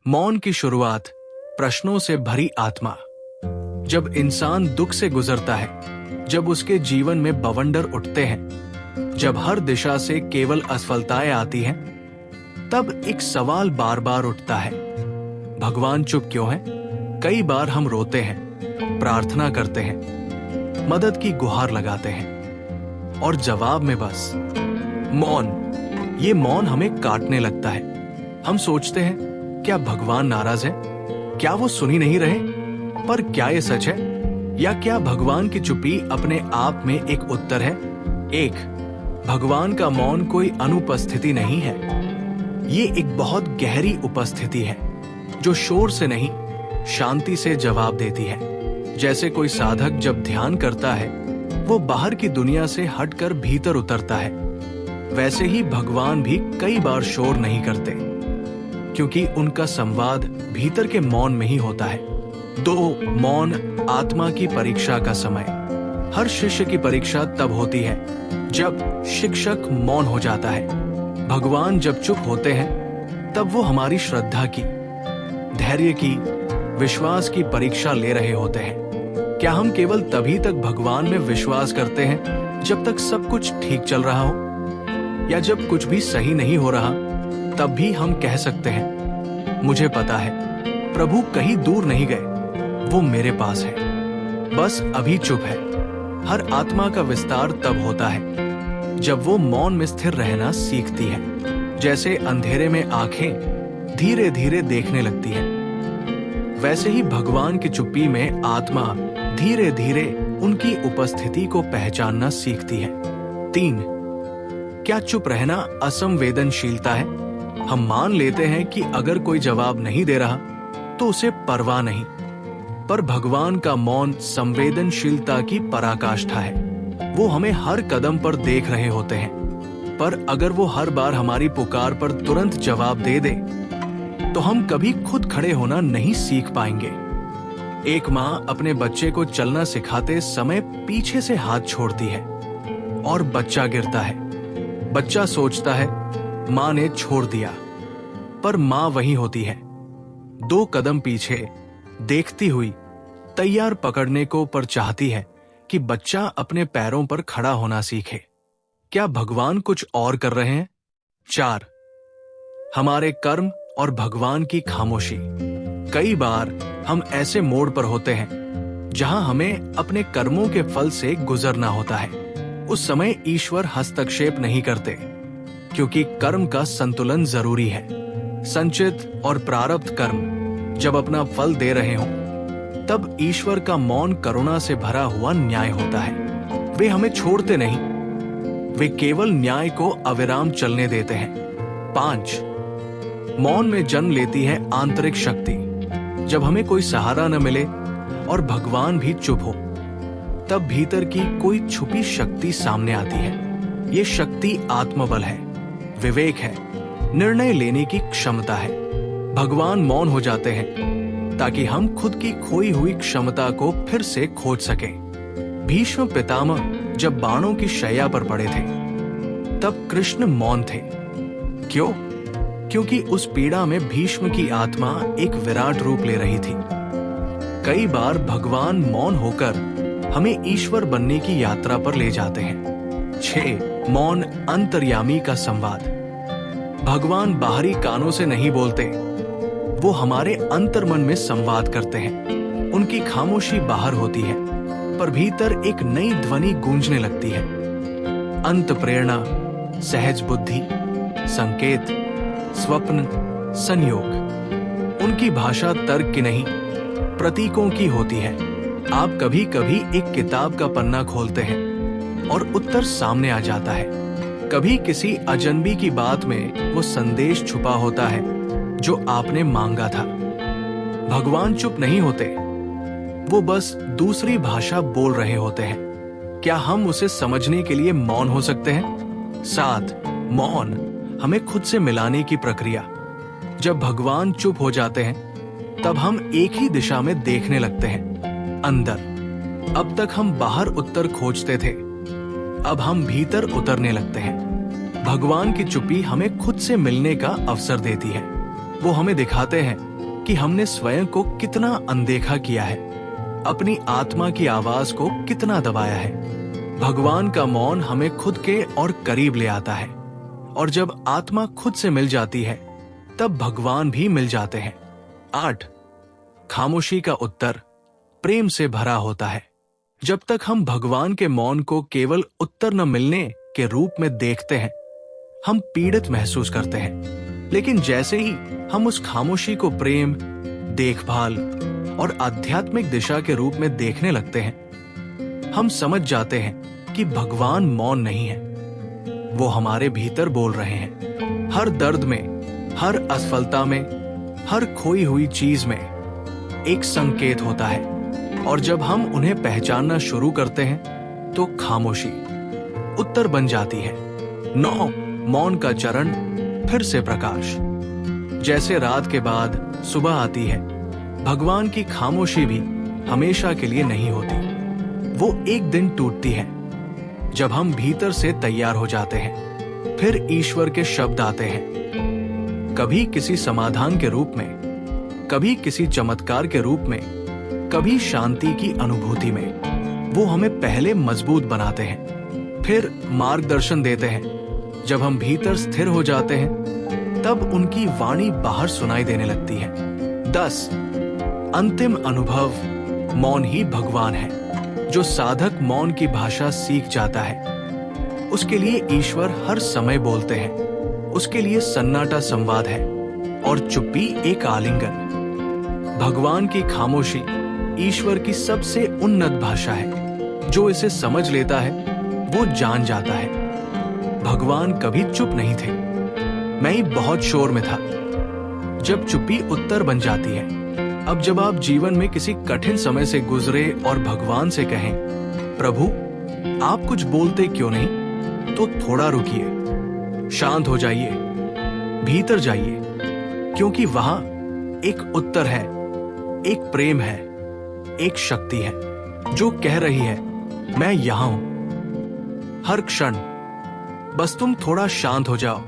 मौन की शुरुआत प्रश्नों से भरी आत्मा। जब इंसान दुख से गुजरता है, जब उसके जीवन में बवंडर उठते हैं, जब हर दिशा से केवल असफलताएं आती हैं, तब एक सवाल बार बार उठता है, भगवान चुप क्यों है? कई बार हम रोते हैं, प्रार्थना करते हैं, मदद की गुहार लगाते हैं, और जवाब में बस मौन। ये मौन हमें काटने लगता है। हम सोचते हैं, क्या भगवान नाराज है? क्या वो सुन ही नहीं रहे? पर क्या ये सच है? या क्या भगवान की चुप्पी अपने आप में एक उत्तर है? भगवान का मौन कोई अनुपस्थिति नहीं है। ये एक बहुत गहरी उपस्थिति है, जो शोर से नहीं, शांति से जवाब देती है। जैसे कोई साधक जब ध्यान करता है, वो बाहर की दुनिया से हटकर भीतर उतरता है, वैसे ही भगवान भी कई बार शोर नहीं करते, क्योंकि उनका संवाद भीतर के मौन में ही होता है। मौन आत्मा की परीक्षा का समय। हर शिष्य की परीक्षा तब होती है जब शिक्षक मौन हो जाता है। भगवान जब चुप होते हैं, तब वो हमारी श्रद्धा की, धैर्य की, विश्वास की परीक्षा ले रहे होते हैं। क्या हम केवल तभी तक भगवान में विश्वास करते हैं जब तक सब कुछ ठीक चल रहा हो, या जब कुछ भी सही नहीं हो रहा, तब भी हम कह सकते हैं, मुझे पता है प्रभु कहीं दूर नहीं गए, वो मेरे पास है, बस अभी चुप है। हर आत्मा का विस्तार तब होता है जब वो मौन में स्थिर रहना सीखती है। जैसे अंधेरे में आंखें धीरे धीरे देखने लगती हैं, वैसे ही भगवान की चुप्पी में आत्मा धीरे धीरे उनकी उपस्थिति को पहचानना सीखती है। क्या चुप रहना असंवेदनशीलता है? हम मान लेते हैं कि अगर कोई जवाब नहीं दे रहा तो उसे परवाह नहीं, पर भगवान का मौन संवेदनशीलता की पराकाष्ठा है। वो हमें हर कदम पर देख रहे होते हैं, पर अगर वो हर बार हमारी पुकार पर तुरंत जवाब दे दे, तो हम कभी खुद खड़े होना नहीं सीख पाएंगे। एक माँ अपने बच्चे को चलना सिखाते समय पीछे से हाथ छोड़ती है और बच्चा गिरता है। बच्चा सोचता है माँ ने छोड़ दिया, पर माँ वहीं होती है, 2 कदम पीछे, देखती हुई, तैयार पकड़ने को, पर चाहती है कि बच्चा अपने पैरों पर खड़ा होना सीखे। क्या भगवान कुछ और कर रहे हैं? 4 हमारे कर्म और भगवान की खामोशी। कई बार हम ऐसे मोड़ पर होते हैं जहां हमें अपने कर्मों के फल से गुजरना होता है। उस समय ईश्वर हस्तक्षेप नहीं करते, क्योंकि कर्म का संतुलन जरूरी है। संचित और प्रारब्ध कर्म जब अपना फल दे रहे हों, तब ईश्वर का मौन करुणा से भरा हुआ न्याय होता है। वे हमें छोड़ते नहीं, वे केवल न्याय को अविराम चलने देते हैं। 5 मौन में जन्म लेती है आंतरिक शक्ति। जब हमें कोई सहारा न मिले और भगवान भी चुप हो, तब भीतर की कोई छुपी शक्ति सामने आती है। ये शक्ति आत्मबल है, विवेक है, निर्णय लेने की क्षमता है। भगवान मौन हो जाते हैं ताकि हम खुद की खोई हुई क्षमता को फिर से खोज सकें। भीष्म पितामह जब बाणों की शैया पर पड़े थे, तब कृष्ण मौन थे। क्यों? क्योंकि उस पीड़ा में भीष्म की आत्मा एक विराट रूप ले रही थी। कई बार भगवान मौन होकर हमें ईश्वर बनने की यात्रा पर ले जाते हैं। 6 मौन अंतर्यामी का संवाद। भगवान बाहरी कानों से नहीं बोलते, वो हमारे अंतर्मन में संवाद करते हैं। उनकी खामोशी बाहर होती है, पर भीतर एक नई ध्वनि गूंजने लगती है। अंत प्रेरणा, सहज बुद्धि, संकेत, स्वप्न, संयोग। उनकी भाषा तर्क की नहीं, प्रतीकों की होती है। आप कभी कभी एक किताब का पन्ना खोलते हैं और उत्तर सामने आ जाता है। कभी किसी अजनबी की बात में वो संदेश छुपा होता है जो आपने मांगा था। भगवान चुप नहीं होते, वो बस दूसरी भाषा बोल रहे होते हैं। क्या हम उसे समझने के लिए मौन हो सकते हैं? 7 मौन हमें खुद से मिलाने की प्रक्रिया। जब भगवान चुप हो जाते हैं, तब हम एक ही दिशा में देखने लगते हैं, अंदर। अब तक हम बाहर उत्तर खोजते थे, अब हम भीतर उतरने लगते हैं। भगवान की चुप्पी हमें खुद से मिलने का अवसर देती है। वो हमें दिखाते हैं कि हमने स्वयं को कितना अनदेखा किया है, अपनी आत्मा की आवाज को कितना दबाया है। भगवान का मौन हमें खुद के और करीब ले आता है, और जब आत्मा खुद से मिल जाती है तब भगवान भी मिल जाते हैं। 8. खामोशी का उत्तर प्रेम से भरा होता है। जब तक हम भगवान के मौन को केवल उत्तर न मिलने के रूप में देखते हैं, हम पीड़ित महसूस करते हैं। लेकिन जैसे ही हम उस खामोशी को प्रेम, देखभाल और आध्यात्मिक दिशा के रूप में देखने लगते हैं, हम समझ जाते हैं कि भगवान मौन नहीं है, वो हमारे भीतर बोल रहे हैं। हर दर्द में, हर असफलता में, हर खोई हुई चीज में एक संकेत होता है, और जब हम उन्हें पहचानना शुरू करते हैं तो खामोशी उत्तर बन जाती है। 9. मौन का चरण फिर से प्रकाश। जैसे रात के बाद सुबह आती है, भगवान की खामोशी भी हमेशा के लिए नहीं होती। वो एक दिन टूटती है जब हम भीतर से तैयार हो जाते हैं। फिर ईश्वर के शब्द आते हैं, कभी किसी समाधान के रूप में, कभी किसी चमत्कार के रूप में, कभी शांति की अनुभूति में। वो हमें पहले मजबूत बनाते हैं, फिर मार्गदर्शन देते हैं। जब हम भीतर स्थिर हो जाते हैं तब उनकी वाणी बाहर सुनाई देने लगती है। 10. अंतिम अनुभव मौन ही भगवान है। जो साधक मौन की भाषा सीख जाता है, उसके लिए ईश्वर हर समय बोलते हैं। उसके लिए सन्नाटा संवाद है और चुप्पी एक आलिंगन। भगवान की खामोशी ईश्वर की सबसे उन्नत भाषा है। जो इसे समझ लेता है वो जान जाता है। भगवान कभी चुप नहीं थे। मैं ही बहुत शोर में था। जब चुप्पी उत्तर बन जाती है। अब जब आप जीवन में किसी कठिन समय से गुजरे और भगवान से कहें, प्रभु आप कुछ बोलते क्यों नहीं, तो थोड़ा रुकिए, शांत हो जाइए, भीतर जाइए, क्योंकि वहां एक उत्तर है, एक प्रेम है, एक शक्ति है जो कह रही है, मैं यहां हूं। हर क्षण बस तुम थोड़ा शांत हो जाओ।